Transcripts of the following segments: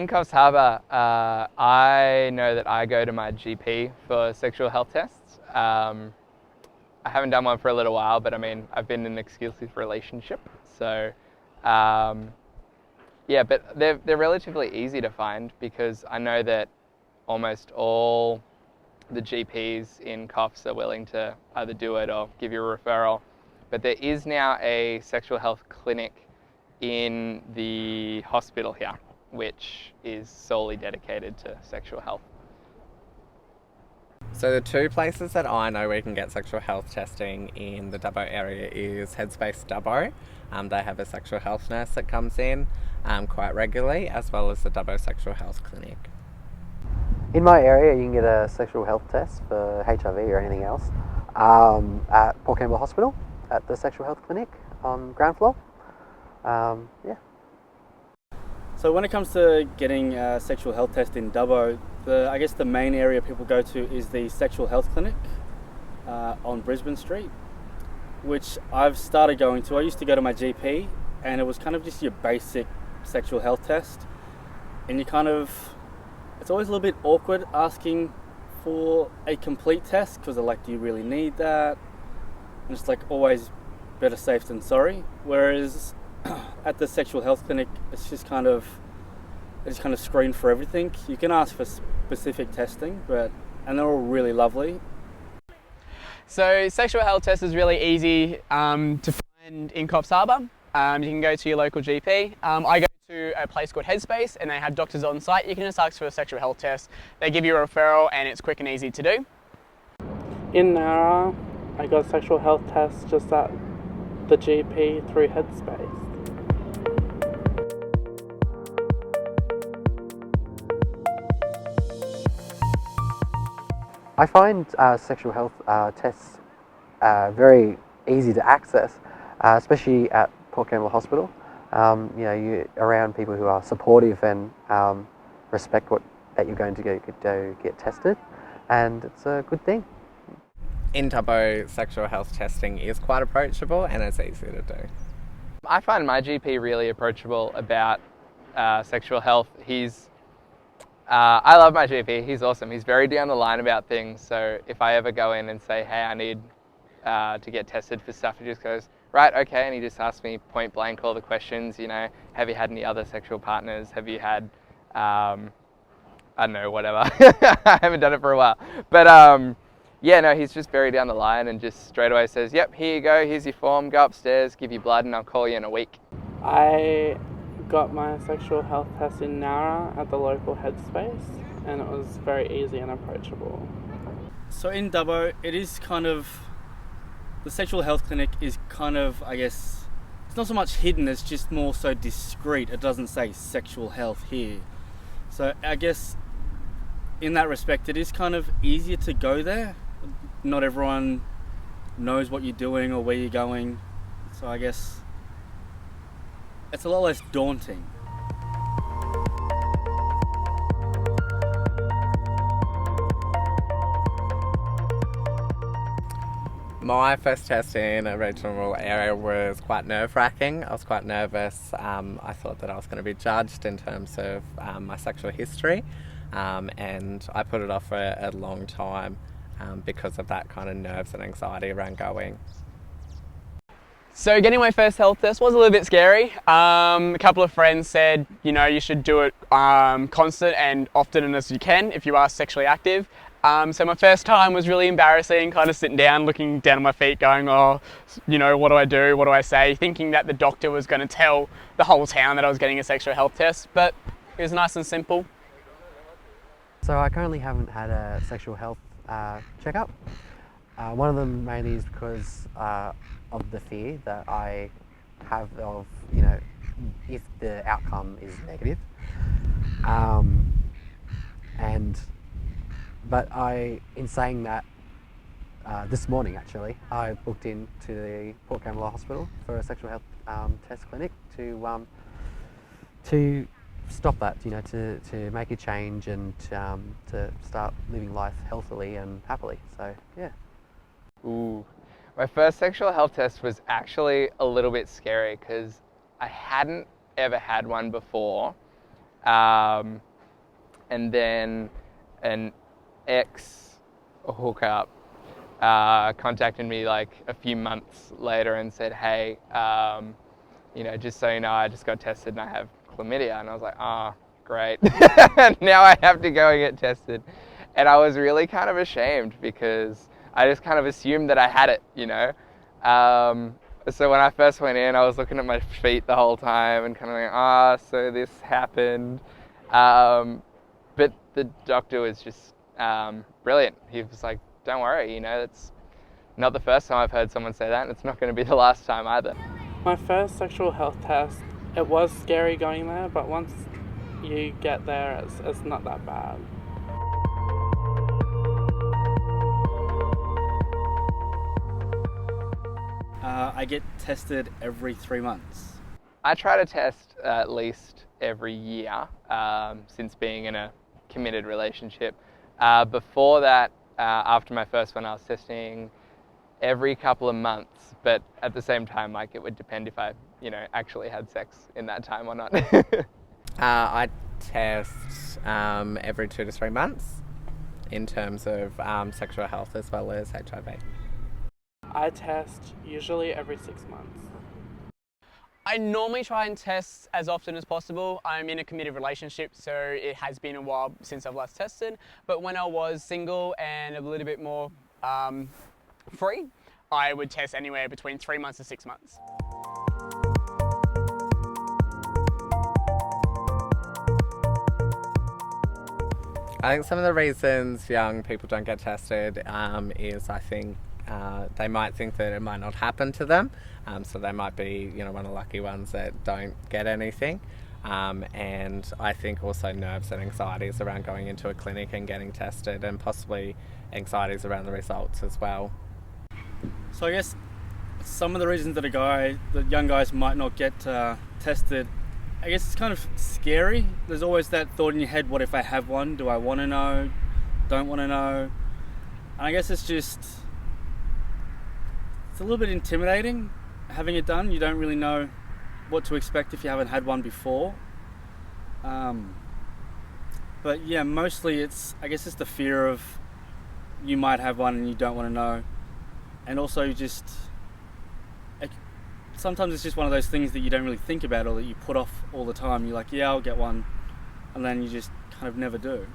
in Coffs Harbour, I know that I go to my GP for sexual health tests. I haven't done one for a little while, but I mean, I've been in an exclusive relationship, so yeah, but they're relatively easy to find because I know that almost all the GPs in Coffs are willing to either do it or give you a referral. But there is now a sexual health clinic in the hospital here, which is solely dedicated to sexual health. So the two places that I know where you can get sexual health testing in the Dubbo area is Headspace Dubbo. They have a sexual health nurse that comes in quite regularly, as well as the Dubbo Sexual Health Clinic. In my area, you can get a sexual health test for HIV or anything else at Port Campbell Hospital at the sexual health clinic on ground floor. Yeah. So when it comes to getting a sexual health test in Dubbo, I guess the main area people go to is the sexual health clinic on Brisbane Street, which I've started going to. I used to go to my GP, and it was kind of just your basic sexual health test, and it's always a little bit awkward asking for a complete test because they're like, do you really need that? And it's like always better safe than sorry. Whereas at the sexual health clinic, they just kind of screen for everything. You can ask for specific testing, and they're all really lovely. So sexual health test is really easy to find in Coffs Harbour. You can go to your local GP. I go to a place called Headspace and they have doctors on site. You can just ask for a sexual health test. They give you a referral and it's quick and easy to do. In Nara, I got a sexual health test just at the GP through Headspace. I find sexual health tests very easy to access, especially at Port Campbell Hospital. You're around people who are supportive and respect that you're going to go get tested, and it's a good thing. In Dubbo, sexual health testing is quite approachable and it's easy to do. I find my GP really approachable about sexual health. I love my GP, he's awesome. He's very down the line about things, so if I ever go in and say, hey, I need to get tested for stuff, he just goes, right, okay, and he just asks me point blank all the questions, have you had any other sexual partners? Have you had, I don't know, whatever. I haven't done it for a while. But he's just very down the line and just straight away says, yep, here you go, here's your form, go upstairs, give you blood, and I'll call you in a week. I got my sexual health test in Nara at the local Headspace, and it was very easy and approachable. So in Dubbo, it is the sexual health clinic is I guess, it's not so much hidden, it's just more so discreet. It doesn't say sexual health here. So I guess in that respect, it is easier to go there. Not everyone knows what you're doing or where you're going. So I guess it's a lot less daunting. My first test in a regional area was quite nerve-wracking. I was quite nervous. I thought that I was going to be judged in terms of my sexual history, and I put it off for a long time because of that kind of nerves and anxiety around going. So getting my first health test was a little bit scary. A couple of friends said, you should do it constant and often as you can if you are sexually active. So my first time was really embarrassing, kind of sitting down, looking down at my feet going, what do I do? What do I say? Thinking that the doctor was going to tell the whole town that I was getting a sexual health test, but it was nice and simple. So I currently haven't had a sexual health checkup. One of them mainly is because of the fear that I have of, if the outcome is negative. But in saying that, this morning actually, I booked into the Port Campbell Hospital for a sexual health test clinic to stop that, to make a change and to start living life healthily and happily. So yeah. Ooh. My first sexual health test was actually a little bit scary because I hadn't ever had one before. And then an ex hookup contacted me like a few months later and said, hey, just so you know, I just got tested and I have chlamydia. And I was like, great. Now I have to go and get tested. And I was really kind of ashamed because I just kind of assumed that I had it, So when I first went in, I was looking at my feet the whole time and kind of like, so this happened. But the doctor was just brilliant. He was like, don't worry, it's not the first time I've heard someone say that, and it's not going to be the last time either. My first sexual health test, it was scary going there, but once you get there, it's not that bad. I get tested every 3 months. I try to test at least every year since being in a committed relationship. Before that, after my first one, I was testing every couple of months, but at the same time, like, it would depend if I, actually had sex in that time or not. I test every 2 to 3 months in terms of sexual health as well as HIV. I test usually every 6 months. I normally try and test as often as possible. I'm in a committed relationship, so it has been a while since I've last tested. But when I was single and a little bit more free, I would test anywhere between 3 months to 6 months. I think some of the reasons young people don't get tested is, I think, they might think that it might not happen to them, so they might be, one of the lucky ones that don't get anything. And I think also nerves and anxieties around going into a clinic and getting tested, and possibly anxieties around the results as well. So I guess some of the reasons that young guys might not get tested, I guess it's kind of scary. There's always that thought in your head, what if I have one? Do I want to know? Don't want to know? And I guess it's a little bit intimidating having it done. You don't really know what to expect if you haven't had one before. But yeah, mostly it's the fear of you might have one and you don't want to know. And also sometimes it's just one of those things that you don't really think about or that you put off all the time. You're like, yeah, I'll get one. And then you just kind of never do.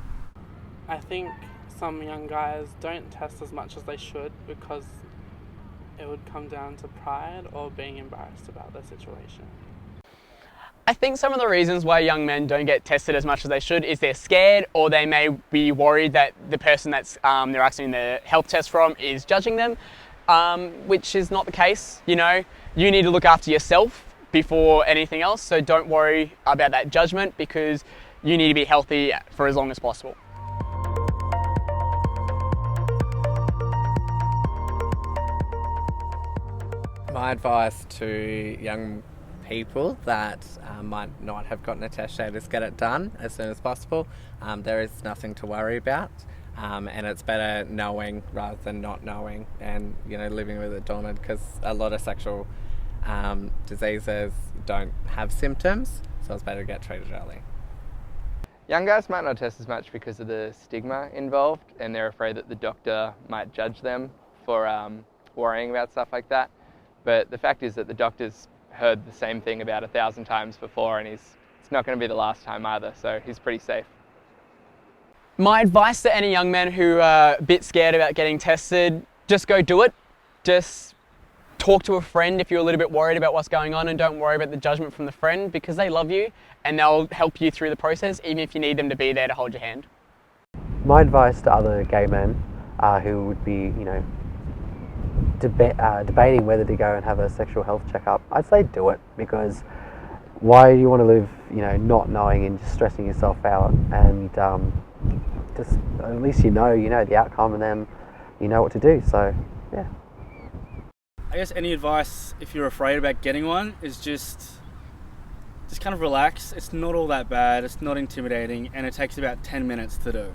I think some young guys don't test as much as they should because it would come down to pride or being embarrassed about their situation. I think some of the reasons why young men don't get tested as much as they should is they're scared, or they may be worried that the person that's they're asking the health test from is judging them, which is not the case. You need to look after yourself before anything else, so don't worry about that judgment because you need to be healthy for as long as possible. My advice to young people that might not have gotten a test yet is get it done as soon as possible. There is nothing to worry about, and it's better knowing rather than not knowing, and living with it daunted, because a lot of sexual diseases don't have symptoms, so it's better to get treated early. Young guys might not test as much because of the stigma involved, and they're afraid that the doctor might judge them for worrying about stuff like that. But the fact is that the doctor's heard the same thing about 1,000 times before, and it's not going to be the last time either, so he's pretty safe. My advice to any young men who are a bit scared about getting tested, just go do it. Just talk to a friend if you're a little bit worried about what's going on, and don't worry about the judgment from the friend, because they love you and they'll help you through the process, even if you need them to be there to hold your hand. My advice to other gay men who would be, debating whether to go and have a sexual health checkup, I'd say do it, because why do you want to live, not knowing and just stressing yourself out? And just at least you know the outcome, and then you know what to do. So yeah. I guess any advice if you're afraid about getting one is just kind of relax. It's not all that bad. It's not intimidating, and it takes about 10 minutes to do.